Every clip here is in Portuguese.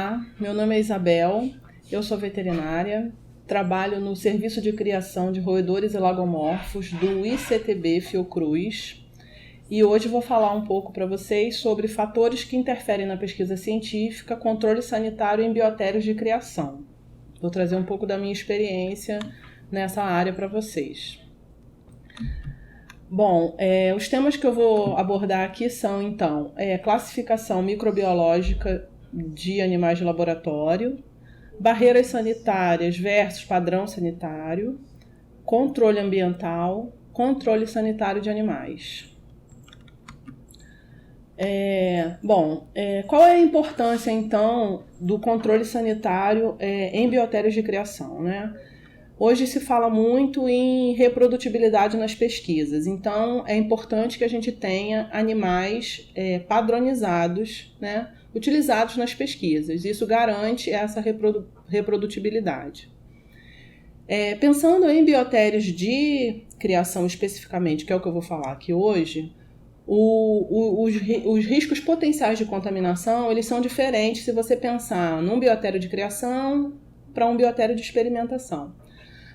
Olá, meu nome é Isabel, eu sou veterinária, trabalho no Serviço de Criação de Roedores e Lagomorfos do ICTB Fiocruz e hoje vou falar um pouco para vocês sobre fatores que interferem na pesquisa científica, controle sanitário em biotérios de criação. Vou trazer um pouco da minha experiência nessa área para vocês. Bom, os temas que eu vou abordar aqui são, então, classificação microbiológica de animais de laboratório, barreiras sanitárias versus padrão sanitário, controle ambiental, controle sanitário de animais. Qual é a importância, então, do controle sanitário em biotérios de criação, né? Hoje se fala muito em reprodutibilidade nas pesquisas, então é importante que a gente tenha animais padronizados, né, utilizados nas pesquisas. Isso garante essa reprodutibilidade. Pensando em biotérios de criação especificamente, que é o que eu vou falar aqui hoje, os riscos potenciais de contaminação eles são diferentes se você pensar num biotério de criação para um biotério de experimentação.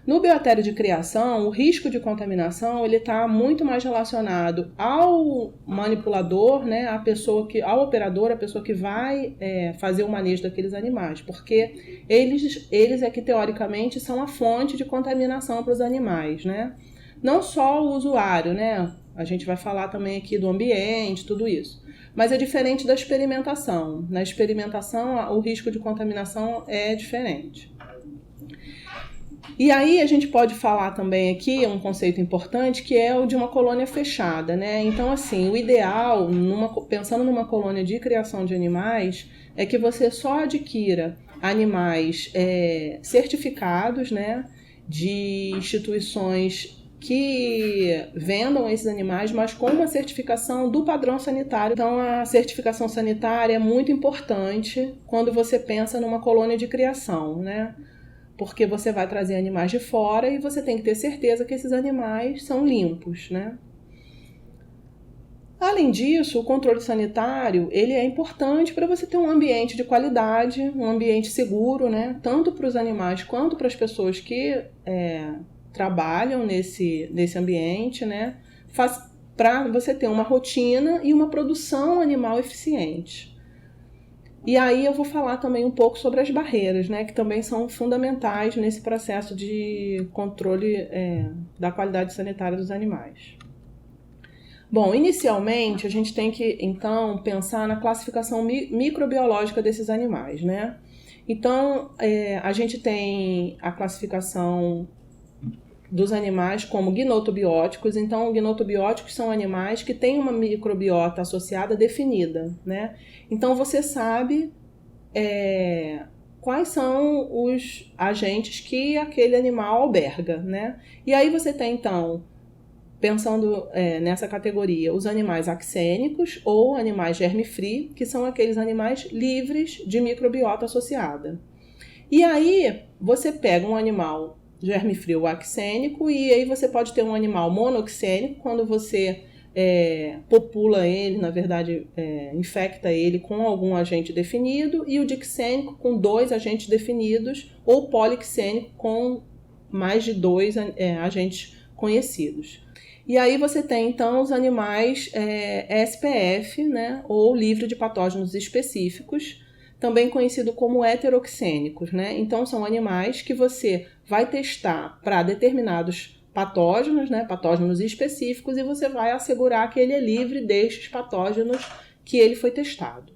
No biotério de criação, o risco de contaminação ele está muito mais relacionado ao manipulador, né, ao operador, a pessoa que vai fazer o manejo daqueles animais, porque eles é que teoricamente são a fonte de contaminação para os animais, né? Não só o usuário, né? A gente vai falar também aqui do ambiente, tudo isso. Mas é diferente da experimentação. Na experimentação, o risco de contaminação é diferente. E aí a gente pode falar também aqui um conceito importante que é o de uma colônia fechada, né? Então, assim, o ideal, pensando numa colônia de criação de animais, é que você só adquira animais certificados, né? De instituições que vendam esses animais, mas com uma certificação do padrão sanitário. Então, a certificação sanitária é muito importante quando você pensa numa colônia de criação, né? Porque você vai trazer animais de fora e você tem que ter certeza que esses animais são limpos, né? Além disso, o controle sanitário ele é importante para você ter um ambiente de qualidade, um ambiente seguro, né? Tanto para os animais quanto para as pessoas que trabalham nesse ambiente, né? Para você ter uma rotina e uma produção animal eficiente. E aí eu vou falar também um pouco sobre as barreiras, né, que também são fundamentais nesse processo de controle da qualidade sanitária dos animais. Bom, inicialmente a gente tem que, então, pensar na classificação microbiológica desses animais, né? Então, a gente tem a classificação dos animais como gnotobióticos. Então, gnotobióticos são animais que têm uma microbiota associada definida, né? Então, você sabe quais são os agentes que aquele animal alberga, né? E aí você tem, então, pensando nessa categoria, os animais axênicos ou animais germe-free, que são aqueles animais livres de microbiota associada. E aí, você pega um animal germe-free ou axênico, e aí você pode ter um animal monoxênico, quando você popula ele, na verdade, infecta ele com algum agente definido, e o dixênico com 2 agentes definidos, ou polixênico com mais de 2 agentes conhecidos. E aí você tem, então, os animais SPF, né, ou livre de patógenos específicos, também conhecido como heteroxênicos, né? Então, são animais que você vai testar para determinados patógenos, né? Patógenos específicos, e você vai assegurar que ele é livre destes patógenos que ele foi testado.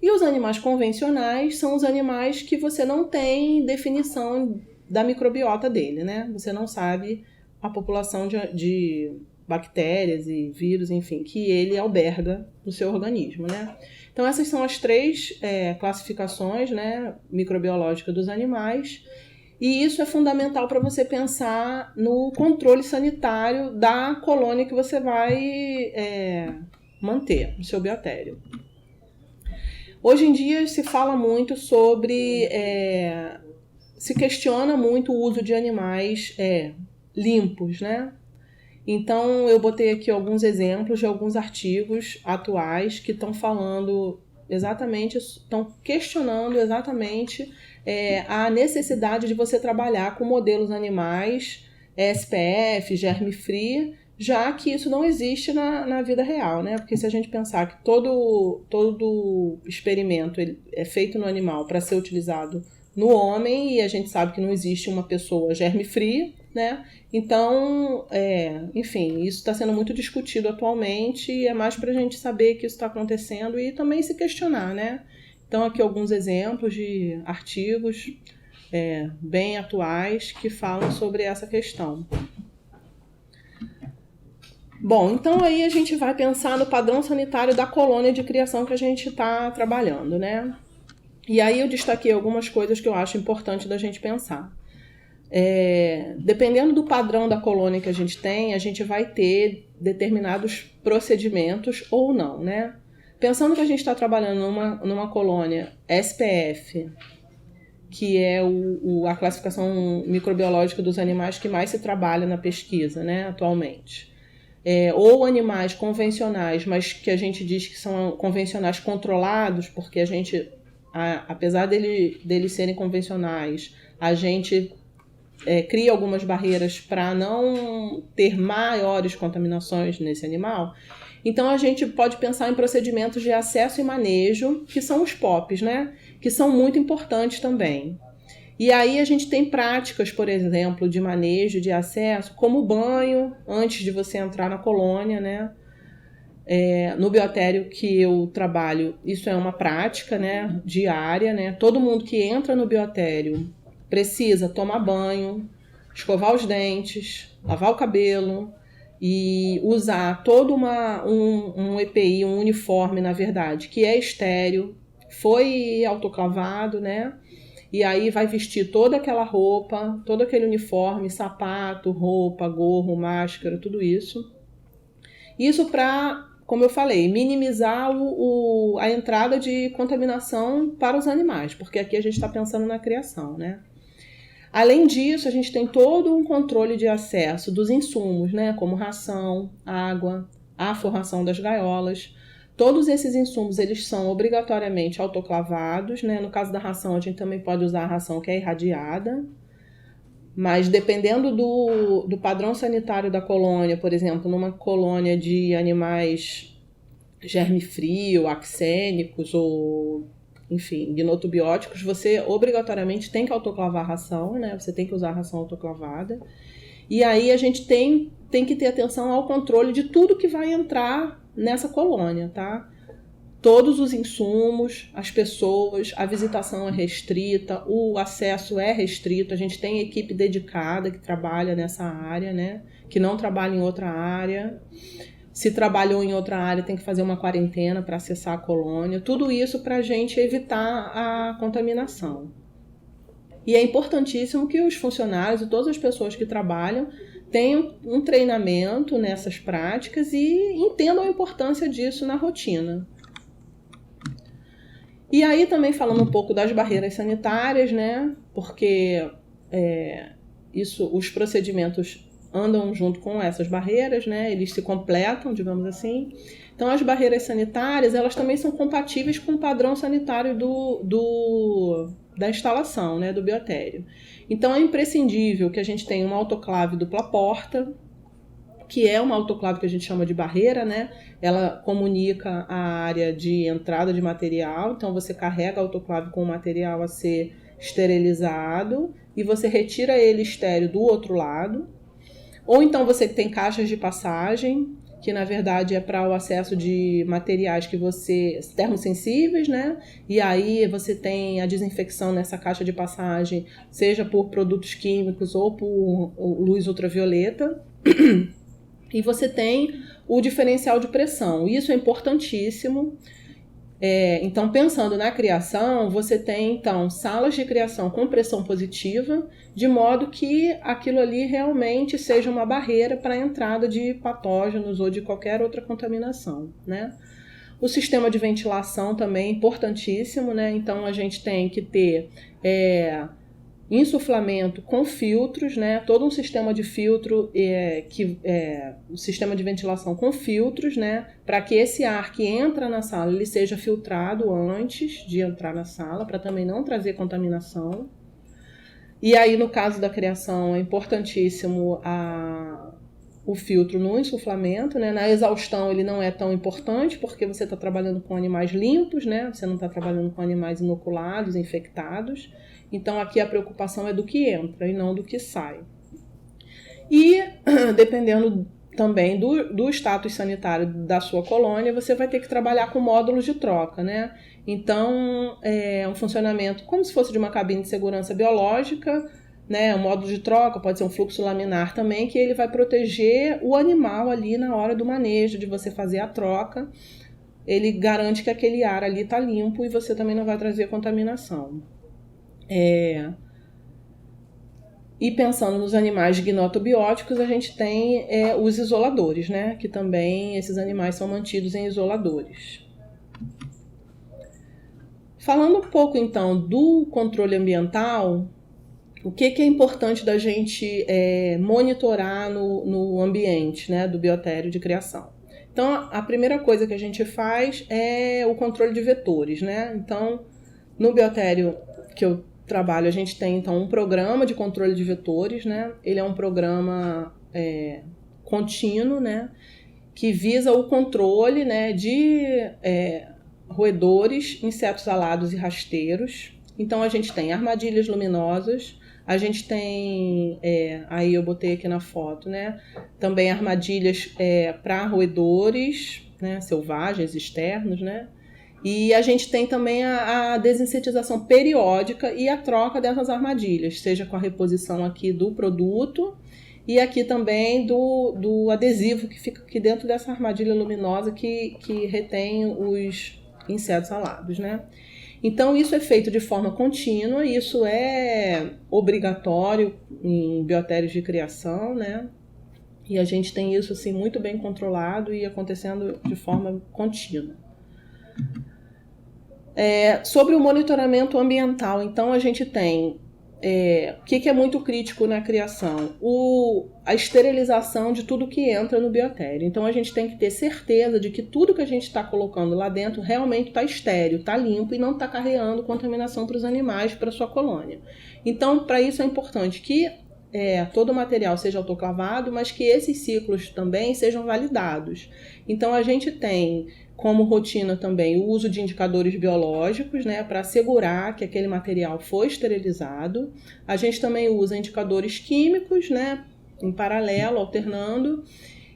E os animais convencionais são os animais que você não tem definição da microbiota dele, né? Você não sabe a população de bactérias e vírus, enfim, que ele alberga no seu organismo, né? Então, essas são as 3 classificações, né, microbiológicas dos animais, e isso é fundamental para você pensar no controle sanitário da colônia que você vai manter no seu biotério. Hoje em dia se fala muito sobre, se questiona muito o uso de animais limpos, né? Então, eu botei aqui alguns exemplos de alguns artigos atuais que estão falando exatamente, estão questionando exatamente a necessidade de você trabalhar com modelos animais, SPF, germe-free, já que isso não existe na vida real, né? Porque se a gente pensar que todo experimento é feito no animal para ser utilizado no homem, e a gente sabe que não existe uma pessoa germe-free, né? Então, enfim, isso está sendo muito discutido atualmente e é mais para a gente saber que isso está acontecendo e também se questionar, né? Então, aqui alguns exemplos de artigos bem atuais que falam sobre essa questão. Bom, então aí a gente vai pensar no padrão sanitário da colônia de criação que a gente está trabalhando, né? E aí eu destaquei algumas coisas que eu acho importante da gente pensar. Dependendo do padrão da colônia que a gente vai ter determinados procedimentos ou não, né? Pensando que a gente está trabalhando numa colônia SPF, que é a classificação microbiológica dos animais que mais se trabalha na pesquisa, né, atualmente. Ou animais convencionais, mas que a gente diz que são convencionais controlados, porque a gente, apesar deles serem convencionais, a gente cria algumas barreiras para não ter maiores contaminações nesse animal. Então a gente pode pensar em procedimentos de acesso e manejo, que são os POPs, né? Que são muito importantes também. E aí a gente tem práticas, por exemplo, de manejo, de acesso, como o banho, antes de você entrar na colônia, né? No biotério que eu trabalho, isso é uma prática, né, diária, né? Todo mundo que entra no biotério precisa tomar banho, escovar os dentes, lavar o cabelo e usar todo um EPI, um uniforme, na verdade, que é estéril, foi autoclavado, né? E aí vai vestir toda aquela roupa, todo aquele uniforme, sapato, roupa, gorro, máscara, tudo isso. Isso para, como eu falei, minimizar a entrada de contaminação para os animais, porque aqui a gente está pensando na criação, né? Além disso, a gente tem todo um controle de acesso dos insumos, né? Como ração, água, a forração das gaiolas. Todos esses insumos, eles são obrigatoriamente autoclavados, né? No caso da ração, a gente também pode usar a ração que é irradiada, mas dependendo do padrão sanitário da colônia, por exemplo, numa colônia de animais germe-free ou axênicos ou, enfim, gnotobióticos, você obrigatoriamente tem que autoclavar a ração, né? Você tem que usar a ração autoclavada. E aí a gente tem que ter atenção ao controle de tudo que vai entrar nessa colônia, tá? Todos os insumos, as pessoas, a visitação é restrita, o acesso é restrito, a gente tem equipe dedicada que trabalha nessa área, né? Que não trabalha em outra área. Se trabalhou em outra área, tem que fazer uma quarentena para acessar a colônia. Tudo isso para a gente evitar a contaminação. E é importantíssimo que os funcionários e todas as pessoas que trabalham tenham um treinamento nessas práticas e entendam a importância disso na rotina. E aí também falando um pouco das barreiras sanitárias, né? Porque os procedimentos andam junto com essas barreiras, né? Eles se completam, digamos assim. Então as barreiras sanitárias, elas também são compatíveis com o padrão sanitário da instalação, né? Do biotério. Então é imprescindível que a gente tenha uma autoclave dupla porta, que é uma autoclave que a gente chama de barreira, né? Ela comunica a área de entrada de material, então você carrega a autoclave com o material a ser esterilizado e você retira ele estéril do outro lado. Ou então você tem caixas de passagem, que na verdade é para o acesso de materiais termosensíveis, né? E aí você tem a desinfecção nessa caixa de passagem, seja por produtos químicos ou por luz ultravioleta. E você tem o diferencial de pressão. Isso é importantíssimo. Então, pensando na criação, você tem, então, salas de criação com pressão positiva, de modo que aquilo ali realmente seja uma barreira para a entrada de patógenos ou de qualquer outra contaminação, né? O sistema de ventilação também é importantíssimo, né? Então, a gente tem que ter insuflamento com filtros, né? Todo um sistema de filtro, o sistema de ventilação com filtros, né? Para que esse ar que entra na sala ele seja filtrado antes de entrar na sala, para também não trazer contaminação. E aí, no caso da criação, é importantíssimo o filtro no insuflamento, né? Na exaustão ele não é tão importante, porque você está trabalhando com animais limpos, né? Você não está trabalhando com animais inoculados, infectados. Então, aqui a preocupação é do que entra e não do que sai. E, dependendo também do status sanitário da sua colônia, você vai ter que trabalhar com módulos de troca, né? Então, é um funcionamento como se fosse de uma cabine de segurança biológica, né? Um módulo de troca pode ser um fluxo laminar também, que ele vai proteger o animal ali na hora do manejo, de você fazer a troca. Ele garante que aquele ar ali está limpo e você também não vai trazer contaminação. E pensando nos animais gnatobióticos, a gente tem os isoladores, né? Que também esses animais são mantidos em isoladores. Falando um pouco, então, do controle ambiental, o que é importante da gente monitorar no ambiente, né, do biotério de criação? Então, a primeira coisa que a gente faz é o controle de vetores, né? Então, no biotério que eu trabalho, a gente tem, então, um programa de controle de vetores, né? Ele é um programa contínuo, né? Que visa o controle, né, de roedores, insetos alados e rasteiros. Então, a gente tem armadilhas luminosas, a gente tem, aí eu botei aqui na foto, né, também armadilhas para roedores, né, selvagens, externos, né, e a gente tem também a desinsetização periódica e a troca dessas armadilhas, seja com a reposição aqui do produto e aqui também do adesivo que fica aqui dentro dessa armadilha luminosa que retém os insetos alados, né. Então, isso é feito de forma contínua, isso é obrigatório em biotérios de criação, né? E a gente tem isso assim, muito bem controlado e acontecendo de forma contínua. Sobre o monitoramento ambiental, então a gente tem o que é muito crítico na criação? A esterilização de tudo que entra no biotério. Então a gente tem que ter certeza de que tudo que a gente está colocando lá dentro realmente está estéril, está limpo e não está carregando contaminação para os animais, para a sua colônia. Então, para isso é importante que todo o material seja autoclavado, mas que esses ciclos também sejam validados. Então a gente tem como rotina também o uso de indicadores biológicos, né, para assegurar que aquele material foi esterilizado. A gente também usa indicadores químicos, né, em paralelo, alternando,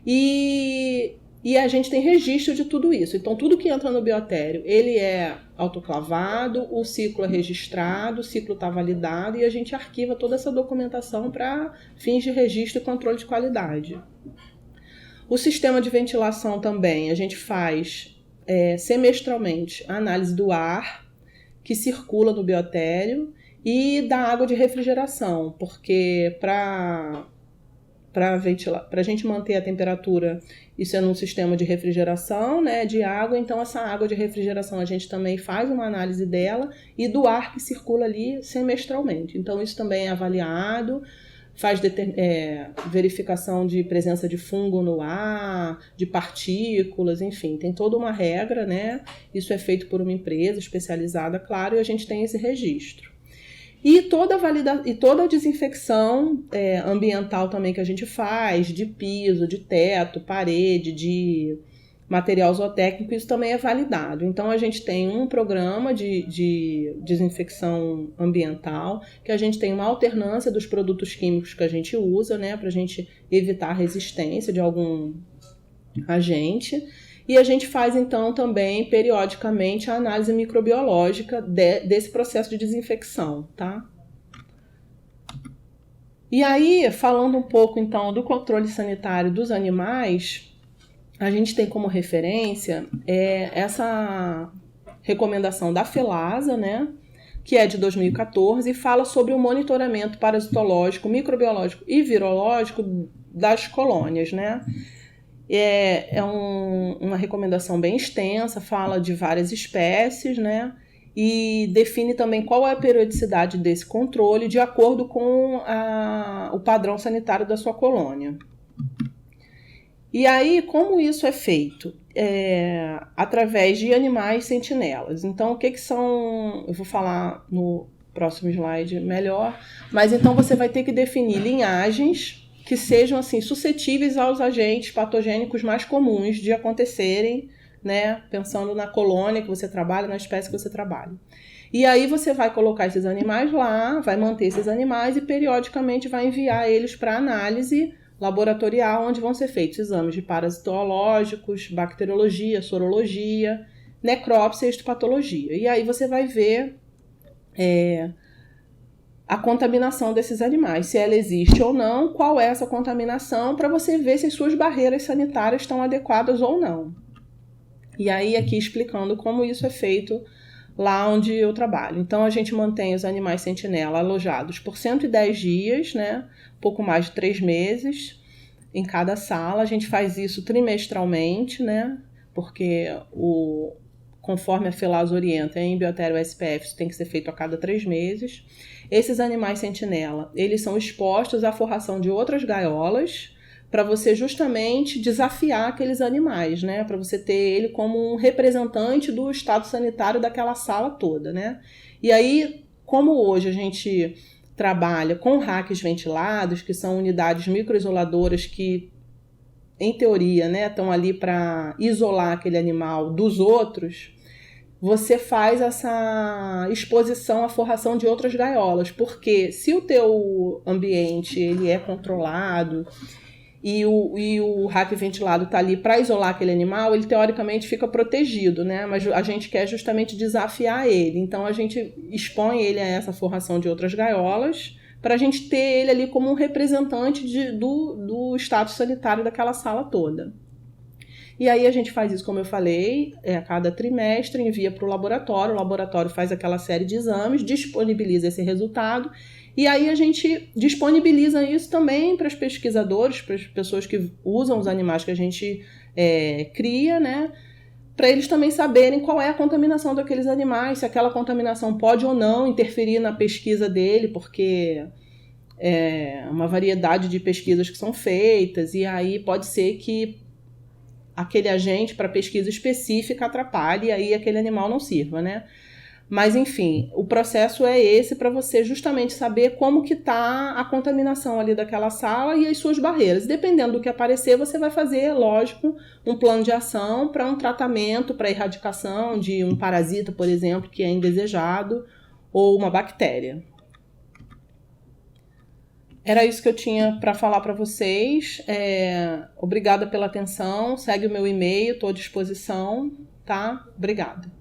e a gente tem registro de tudo isso. Então, tudo que entra no biotério, ele é autoclavado, o ciclo é registrado, o ciclo está validado e a gente arquiva toda essa documentação para fins de registro e controle de qualidade. O sistema de ventilação também, a gente faz semestralmente a análise do ar que circula no biotério e da água de refrigeração, porque para a gente manter a temperatura, isso é num sistema de refrigeração, né, de água, então essa água de refrigeração a gente também faz uma análise dela e do ar que circula ali semestralmente. Então isso também é avaliado, faz verificação de presença de fungo no ar, de partículas, enfim, tem toda uma regra, né? Isso é feito por uma empresa especializada, claro, e a gente tem esse registro. E toda a desinfecção ambiental também que a gente faz, de piso, de teto, parede, de material zootécnico, isso também é validado. Então, a gente tem um programa de desinfecção ambiental, que a gente tem uma alternância dos produtos químicos que a gente usa, né, para a gente evitar a resistência de algum agente. E a gente faz, então, também, periodicamente, a análise microbiológica desse processo de desinfecção, tá? E aí, falando um pouco, então, do controle sanitário dos animais, a gente tem como referência essa recomendação da FELASA, né, que é de 2014, e fala sobre o monitoramento parasitológico, microbiológico e virológico das colônias, né? Uma recomendação bem extensa, fala de várias espécies, né? e define também qual é a periodicidade desse controle de acordo com o padrão sanitário da sua colônia. E aí, como isso é feito? Através de animais sentinelas. Então, o que são... Eu vou falar no próximo slide melhor, mas então você vai ter que definir linhagens que sejam assim, suscetíveis aos agentes patogênicos mais comuns de acontecerem, né, pensando na colônia que você trabalha, na espécie que você trabalha. E aí você vai colocar esses animais lá, vai manter esses animais e periodicamente vai enviar eles para análise laboratorial, onde vão ser feitos exames de parasitológicos, bacteriologia, sorologia, necrópsia e histopatologia. E aí você vai ver a contaminação desses animais, se ela existe ou não, qual é essa contaminação, para você ver se as suas barreiras sanitárias estão adequadas ou não. E aí aqui explicando como isso é feito lá onde eu trabalho. Então a gente mantém os animais sentinela alojados por 110 dias, né? Pouco mais de 3 meses em cada sala. A gente faz isso trimestralmente, né? Porque conforme a FELAS orienta, em Biotério SPF, isso tem que ser feito a cada 3 meses. Esses animais sentinela, eles são expostos à forração de outras gaiolas, para você justamente desafiar aqueles animais, né? Para você ter ele como um representante do estado sanitário daquela sala toda, né? E aí, como hoje a gente trabalha com racks ventilados, que são unidades microisoladoras que, em teoria, né, estão ali para isolar aquele animal dos outros, você faz essa exposição à forração de outras gaiolas, porque se o teu ambiente ele é controlado e o rack ventilado está ali para isolar aquele animal, ele teoricamente fica protegido, né? Mas a gente quer justamente desafiar ele. Então a gente expõe ele a essa forração de outras gaiolas para a gente ter ele ali como um representante do status sanitário daquela sala toda. E aí a gente faz isso, como eu falei, a cada trimestre, envia para o laboratório faz aquela série de exames, disponibiliza esse resultado. E aí a gente disponibiliza isso também para os pesquisadores, para as pessoas que usam os animais que a gente cria, né? Para eles também saberem qual é a contaminação daqueles animais, se aquela contaminação pode ou não interferir na pesquisa dele, porque uma variedade de pesquisas que são feitas, e aí pode ser que aquele agente para pesquisa específica atrapalhe e aí aquele animal não sirva, né? Mas, enfim, o processo é esse para você justamente saber como que está a contaminação ali daquela sala e as suas barreiras. Dependendo do que aparecer, você vai fazer, lógico, um plano de ação para um tratamento, para erradicação de um parasita, por exemplo, que é indesejado, ou uma bactéria. Era isso que eu tinha para falar para vocês. Obrigada pela atenção. Segue o meu e-mail, estou à disposição, tá? Obrigada.